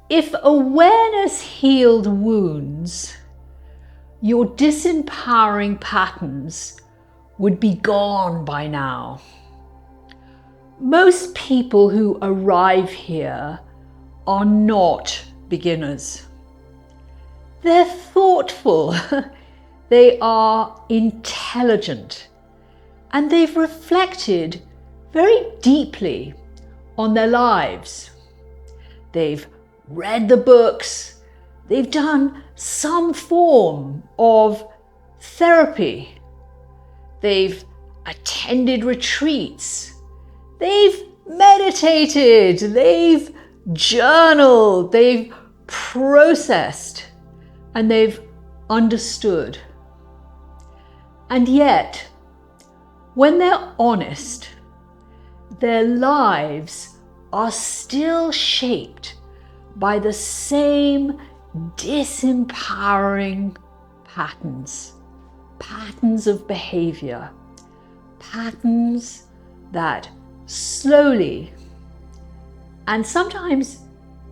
If awareness healed wounds, your disempowering patterns would be gone by now. Most people who arrive here are not beginners. They're thoughtful, they are intelligent, and they've reflected very deeply on their lives. They've read the books, they've done some form of therapy, they've attended retreats, they've meditated, they've journaled, they've processed, and they've understood. And yet, when they're honest, their lives are still shaped by the same disempowering patterns of behavior, patterns that slowly and sometimes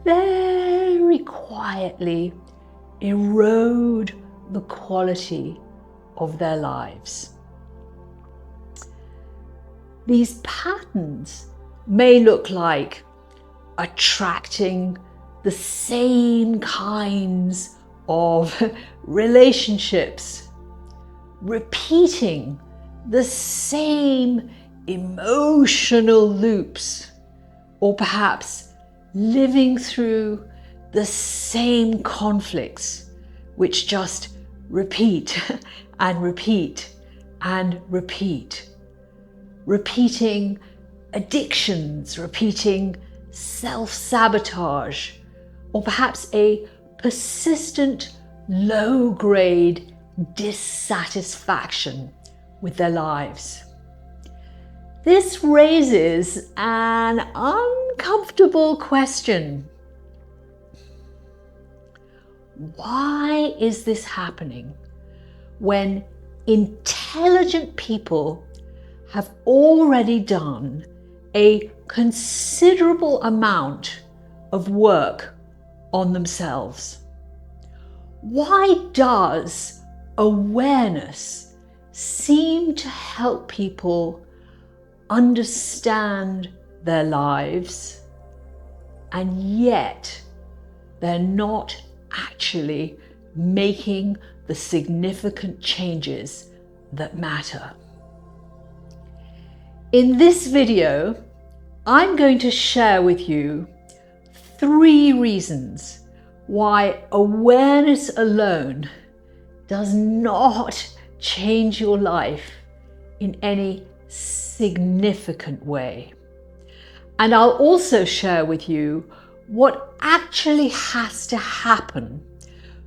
very quietly erode the quality of their lives. These patterns may look like attracting the same kinds of relationships, repeating the same emotional loops, or perhaps living through the same conflicts which just repeat and repeat and repeat. Repeating addictions, repeating self-sabotage, or perhaps a persistent low-grade dissatisfaction with their lives. This raises an uncomfortable question. Why is this happening when intelligent people have already done a considerable amount of work on themselves? Why does awareness seem to help people understand their lives, and yet they're not actually making the significant changes that matter? In this video, I'm going to share with you 3 reasons why awareness alone does not change your life in any significant way. And I'll also share with you what actually has to happen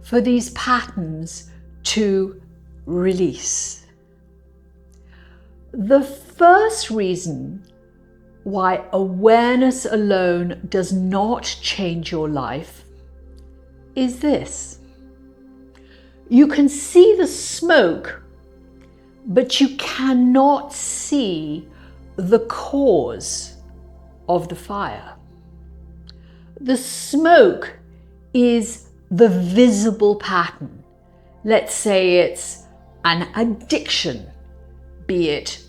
for these patterns to release. The first reason why awareness alone does not change your life is this. You can see the smoke, but you cannot see the cause of the fire. The smoke is the visible pattern. Let's say it's an addiction, be it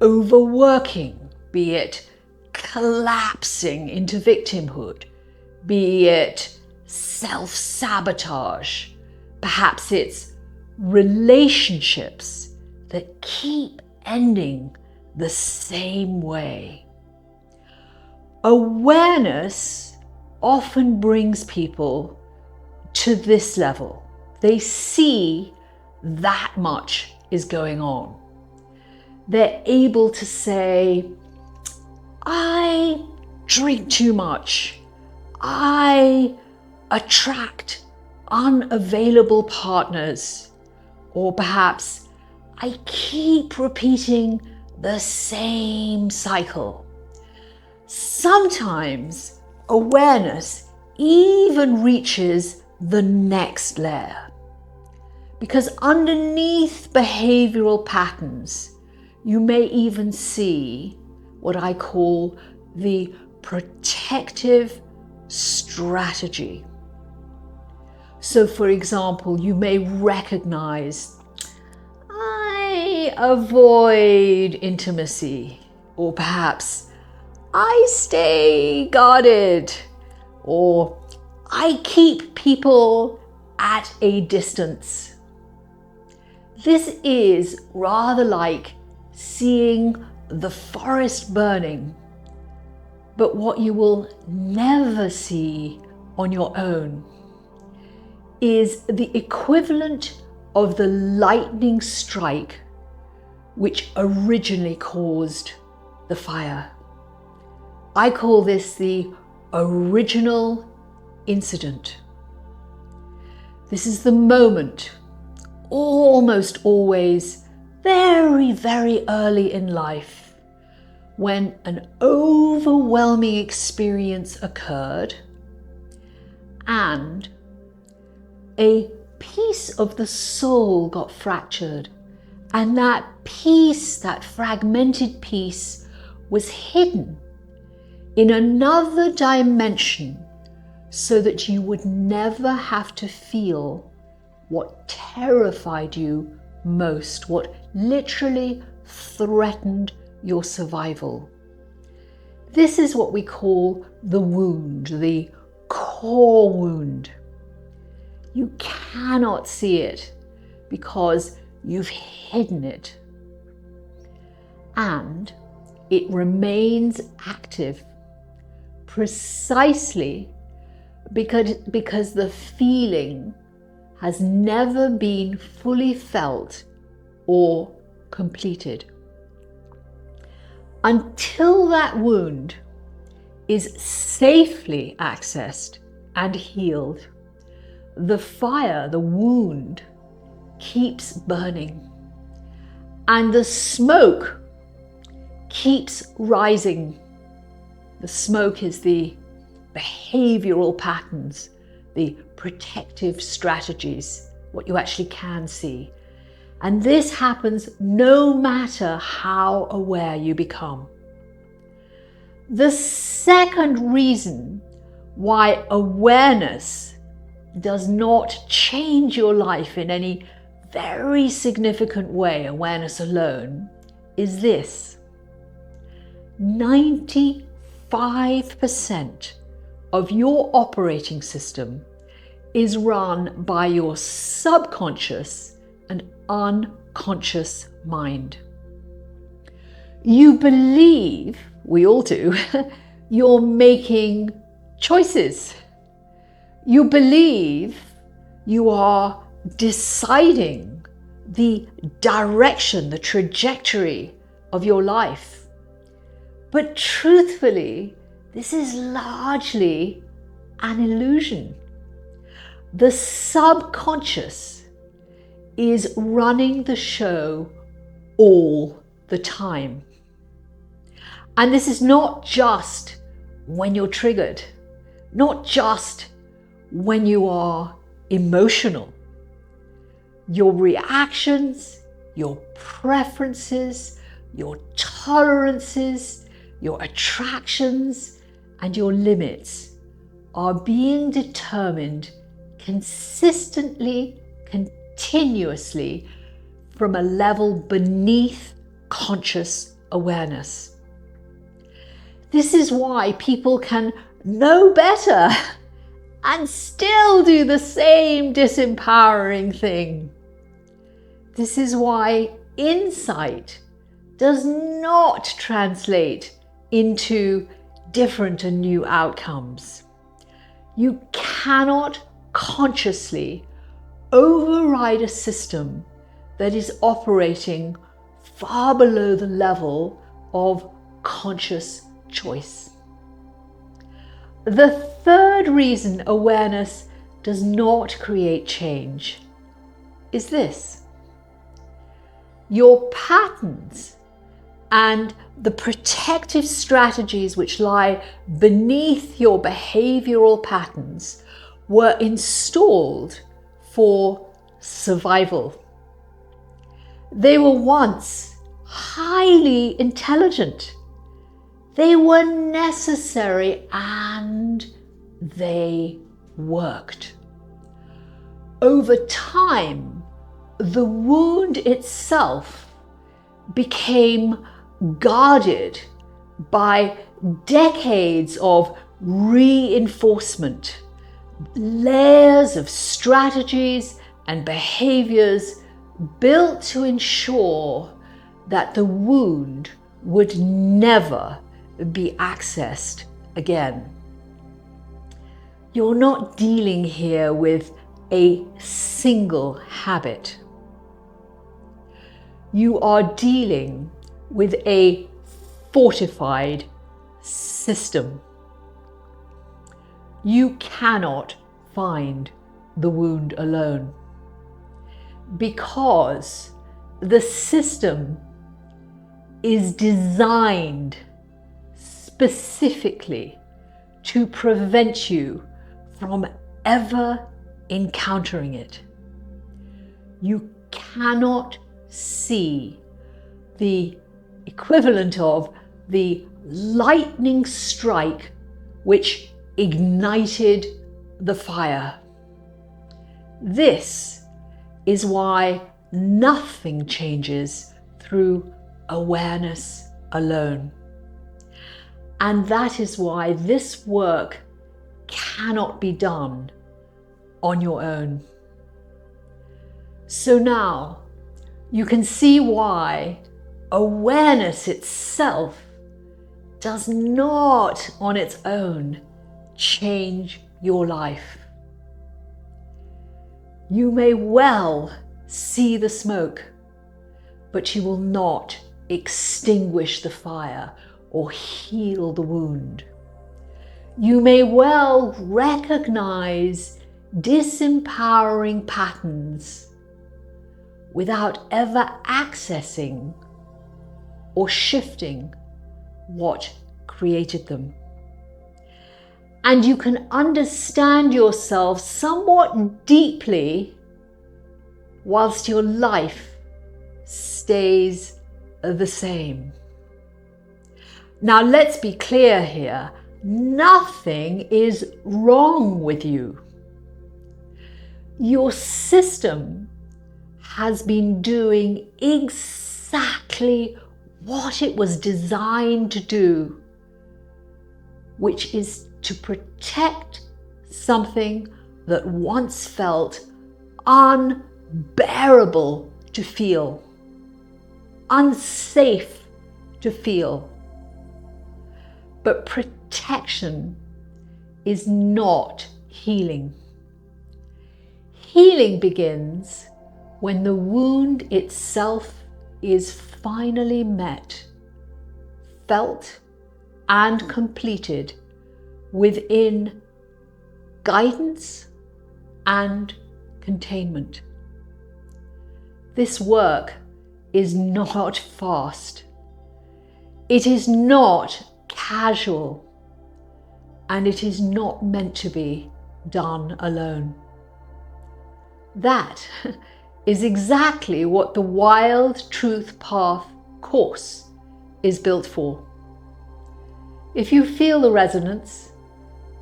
overworking, be it collapsing into victimhood, be it self-sabotage, perhaps it's relationships that keep ending the same way. Awareness often brings people to this level. They see that much is going on. They're able to say, I drink too much. I attract unavailable partners. Or perhaps I keep repeating the same cycle. Sometimes awareness even reaches the next layer, because underneath behavioral patterns, you may even see what I call the protective strategy. So, for example, you may recognize, I avoid intimacy, or perhaps I stay guarded, or I keep people at a distance. This is rather like seeing the forest burning, but what you will never see on your own is the equivalent of the lightning strike which originally caused the fire. I call this the original incident. This is the moment, almost always very, very early in life, when an overwhelming experience occurred and a piece of the soul got fractured, and that piece, that fragmented piece, was hidden in another dimension so that you would never have to feel what terrified you most, what literally threatened your survival. This is what we call the wound, the core wound. You cannot see it because you've hidden it. And it remains active precisely because the feeling has never been fully felt or completed. Until that wound is safely accessed and healed, the fire, the wound, keeps burning, and the smoke keeps rising. The smoke is the behavioral patterns, the protective strategies, what you actually can see. And this happens no matter how aware you become. The second reason why awareness does not change your life in any very significant way, awareness alone, is this: 95% of your operating system is run by your subconscious and unconscious mind. You believe, we all do, you're making choices. You believe you are deciding the direction, the trajectory of your life. But truthfully, this is largely an illusion. The subconscious is running the show all the time. And this is not just when you're triggered, not just when you are emotional. Your reactions, your preferences, your tolerances, your attractions, and your limits are being determined consistently, continuously from a level beneath conscious awareness. This is why people can know better and still do the same disempowering thing. This is why insight does not translate into different and new outcomes. You cannot consciously override a system that is operating far below the level of conscious choice. The third reason awareness does not create change is this: your patterns and the protective strategies which lie beneath your behavioral patterns were installed for survival. They were once highly intelligent. They were necessary and they worked. Over time, the wound itself became guarded by decades of reinforcement, layers of strategies and behaviors built to ensure that the wound would never be accessed again. You're not dealing here with a single habit. You are dealing with a fortified system. You cannot find the wound alone because the system is designed specifically to prevent you from ever encountering it. You cannot see the equivalent of the lightning strike which ignited the fire. This is why nothing changes through awareness alone. And that is why this work cannot be done on your own. So now you can see why awareness itself does not on its own change your life. You may well see the smoke, but you will not extinguish the fire or heal the wound. You may well recognize disempowering patterns without ever accessing or shifting what created them. And you can understand yourself somewhat deeply whilst your life stays the same. Now let's be clear here. Nothing is wrong with you. Your system has been doing exactly what it was designed to do, which is to protect something that once felt unbearable to feel, unsafe to feel. But protection is not healing. Healing begins when the wound itself is finally met, felt, and completed within guidance and containment. This work is not fast. It is not casual, and it is not meant to be done alone. That is exactly what the Wild Truth Path course is built for. If you feel the resonance,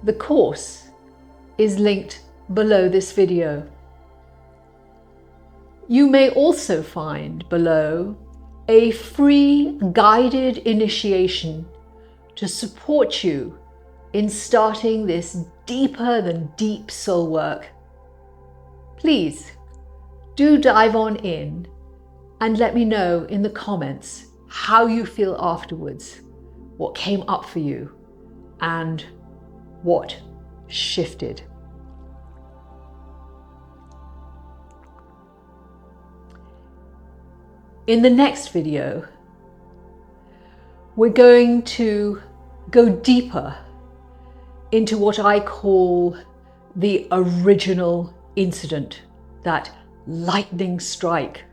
the course is linked below this video. You may also find below a free guided initiation to support you in starting this deeper than deep soul work. Please do dive on in and let me know in the comments how you feel afterwards, what came up for you, and what shifted. In the next video, we're going to go deeper into what I call the original incident, that lightning strike,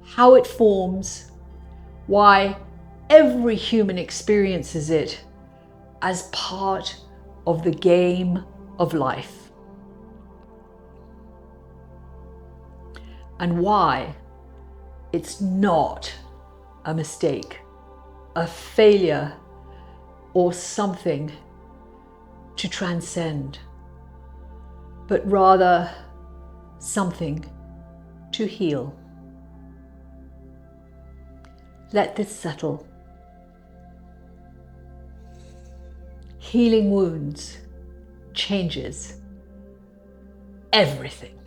how it forms, why every human experiences it as part of the game of life, and why it's not a mistake, a failure, or something to transcend, but rather something to heal. Let this settle. Healing wounds changes everything.